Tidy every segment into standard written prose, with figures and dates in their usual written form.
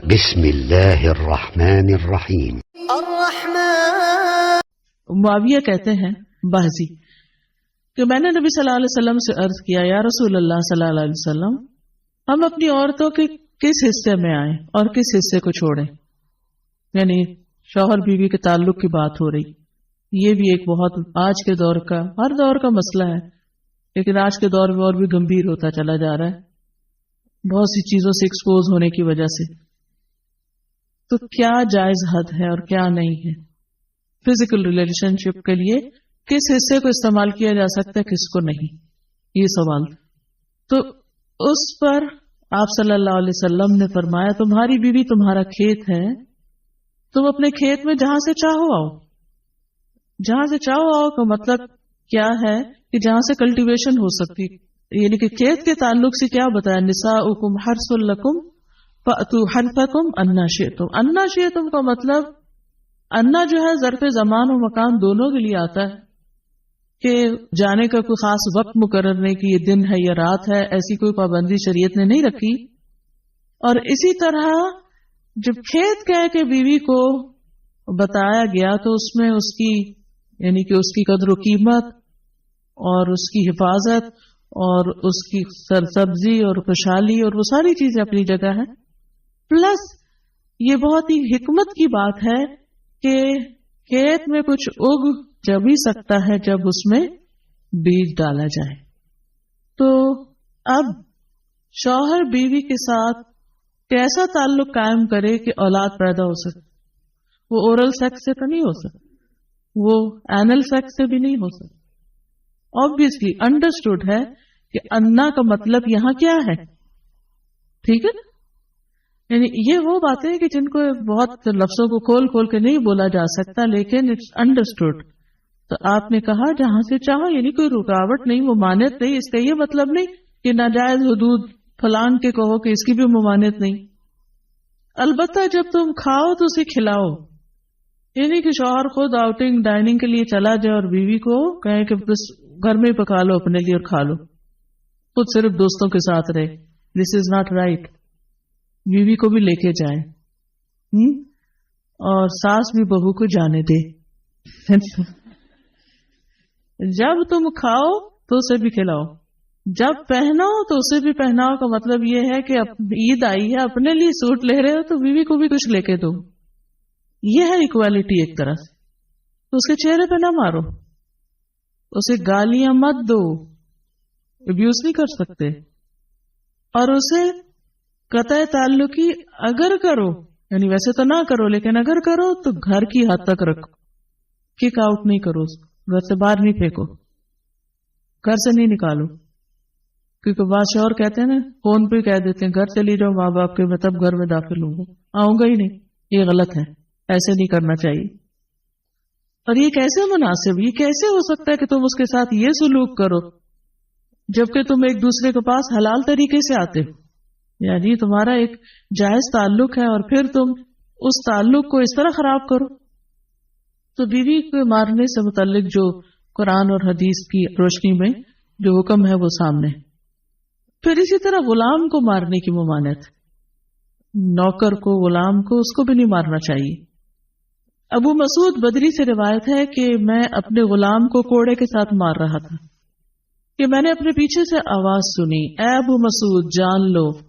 بسم اللہ الرحمن الرحیم۔ معاویہ کہتے ہیں بازی کہ میں نے نبی صلی اللہ علیہ وسلم سے عرض کیا، یا رسول اللہ صلی اللہ علیہ وسلم، ہم اپنی عورتوں کے کس حصے میں آئیں اور کس حصے کو چھوڑیں؟ یعنی شوہر بیوی کے تعلق کی بات ہو رہی۔ یہ بھی ایک بہت آج کے دور کا، ہر دور کا مسئلہ ہے، لیکن آج کے دور میں اور بھی گمبھیر ہوتا چلا جا رہا ہے بہت سی چیزوں سے ایکسپوز ہونے کی وجہ سے۔ تو کیا جائز حد ہے اور کیا نہیں ہے؟ فزیکل ریلیشن شپ کے لیے کس حصے کو استعمال کیا جا سکتا ہے، کس کو نہیں، یہ سوال۔ تو اس پر آپ صلی اللہ علیہ وسلم نے فرمایا، تمہاری بیوی تمہارا کھیت ہے، تم اپنے کھیت میں جہاں سے چاہو آؤ۔ جہاں سے چاہو آؤ کا مطلب کیا ہے کہ جہاں سے کلٹیویشن ہو سکتی، یعنی کہ کھیت کے تعلق سے کیا بتایا، نساؤکم حرث لکم فأتوا حرثکم انا شئتم۔ انا شئتم کا مطلب، انا جو ہے ظرف زمان و مکان دونوں کے لیے آتا ہے، کہ جانے کا کوئی خاص وقت مقرر نہیں کہ یہ دن ہے یا رات ہے، ایسی کوئی پابندی شریعت نے نہیں رکھی۔ اور اسی طرح جب کھیت کہہ کے بیوی کو بتایا گیا تو اس میں اس کی، یعنی کہ اس کی قدر و قیمت اور اس کی حفاظت اور اس کی سرسبزی اور خوشحالی اور وہ ساری چیزیں اپنی جگہ ہیں۔ پلس یہ بہت ہی حکمت کی بات ہے کہ کھیت میں کچھ اگ جب ہی سکتا ہے جب اس میں بیج ڈالا جائے۔ تو اب شوہر بیوی کے ساتھ کیسا تعلق قائم کرے کہ اولاد پیدا ہو سکے؟ وہ اورل سیکس سے تو نہیں ہو سکتا، وہ اینل سیکس سے بھی نہیں ہو سکتا۔ obviously انڈرسٹوڈ ہے کہ انا کا مطلب یہاں کیا ہے، ٹھیک ہے؟ یعنی یہ وہ باتیں کہ جن کو بہت لفظوں کو کھول کھول کے نہیں بولا جا سکتا، لیکن اٹس انڈرسٹوڈ۔ تو آپ نے کہا جہاں سے چاہو، یعنی کوئی رکاوٹ نہیں، ممانعت نہیں۔ اس کا یہ مطلب نہیں کہ ناجائز حدود فلان کے کہو کہ اس کی بھی ممانعت نہیں۔ البتہ جب تم کھاؤ تو اسے کھلاؤ، یعنی کہ شوہر خود آؤٹنگ ڈائننگ کے لیے چلا جائے اور بیوی کو کہے کہ بس گھر میں ہی پکا لو اپنے لیے اور کھا لو، خود صرف دوستوں کے ساتھ رہے۔ دس از ناٹ رائٹ۔ بیوی کو بھی لے کے جائے اور ساس بھی بہو کو جانے دے۔ جب تم کھاؤ تو اسے بھی کھلاؤ، جب پہناؤ تو اسے بھی پہناؤ کا مطلب یہ ہے کہ عید آئی ہے، اپنے لیے سوٹ لے رہے ہو تو بیوی کو بھی کچھ لے کے دو۔ یہ ہے ایکوالٹی ایک طرح سے۔ تو اس کے چہرے پہ نہ مارو، اسے گالیاں مت دو، ابیوز نہیں کر سکتے، اور اسے قطع تعلقی اگر کرو، یعنی ویسے تو نہ کرو لیکن اگر کرو تو گھر کی حد تک رکھو، کک آؤٹ نہیں کرو، گھر سے باہر نہیں پھینکو، گھر سے نہیں نکالو۔ کیونکہ بادشاہ کہتے ہیں نا، فون پہ کہہ دیتے ہیں گھر چلی جاؤ ماں باپ کے، میں تب گھر میں داخل ہوں گا، آؤں گا ہی نہیں۔ یہ غلط ہے، ایسے نہیں کرنا چاہیے۔ اور یہ کیسے مناسب، یہ کیسے ہو سکتا ہے کہ تم اس کے ساتھ یہ سلوک کرو جبکہ تم ایک دوسرے کے پاس حلال طریقے سے آتے ہو؟ یعنی تمہارا ایک جائز تعلق ہے اور پھر تم اس تعلق کو اس طرح خراب کرو۔ تو بیوی کو مارنے سے متعلق جو قرآن اور حدیث کی روشنی میں جو حکم ہے وہ سامنے۔ پھر اسی طرح غلام کو مارنے کی ممانعت، نوکر کو، غلام کو، اس کو بھی نہیں مارنا چاہیے۔ ابو مسعود بدری سے روایت ہے کہ میں اپنے غلام کو کوڑے کے ساتھ مار رہا تھا کہ میں نے اپنے پیچھے سے آواز سنی، اے ابو مسعود جان لو،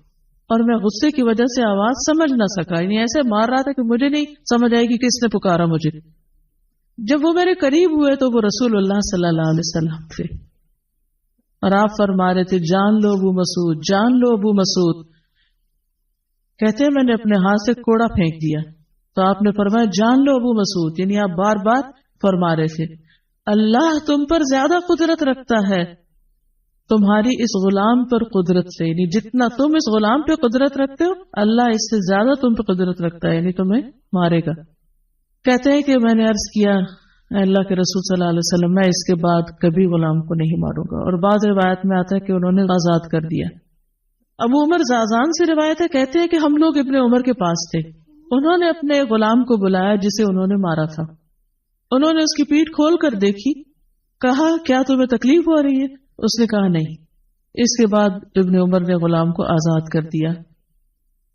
اور میں غصے کی وجہ سے آواز سمجھ نہ سکا، یعنی ایسے مار رہا تھا کہ مجھے نہیں سمجھ آئے کہ کس نے پکارا مجھے۔ جب وہ میرے قریب ہوئے تو وہ رسول اللہ صلی اللہ علیہ وسلم تھے اور آپ فرما رہے تھے، جان لو ابو مسعود، جان لو ابو مسعود۔ کہتے ہیں میں نے اپنے ہاتھ سے کوڑا پھینک دیا تو آپ نے فرمایا، جان لو ابو مسعود، یعنی آپ بار بار فرما رہے تھے، اللہ تم پر زیادہ قدرت رکھتا ہے تمہاری اس غلام پر قدرت سے، یعنی جتنا تم اس غلام پہ قدرت رکھتے ہو اللہ اس سے زیادہ تم پہ قدرت رکھتا ہے، یعنی تمہیں مارے گا۔ کہتے ہیں کہ میں نے عرض کیا، اے اللہ کے رسول صلی اللہ علیہ وسلم، میں اس کے بعد کبھی غلام کو نہیں ماروں گا۔ اور بعض روایت میں آتا ہے کہ انہوں نے آزاد کر دیا۔ ابو عمر زازان سے روایت ہے، کہتے ہیں کہ ہم لوگ ابن عمر کے پاس تھے، انہوں نے اپنے غلام کو بلایا جسے انہوں نے مارا تھا، انہوں نے اس کی پیٹھ کھول کر دیکھی، کہا کیا تمہیں تکلیف ہو رہی ہے؟ اس نے کہا نہیں۔ اس کے بعد ابن عمر نے غلام کو آزاد کر دیا۔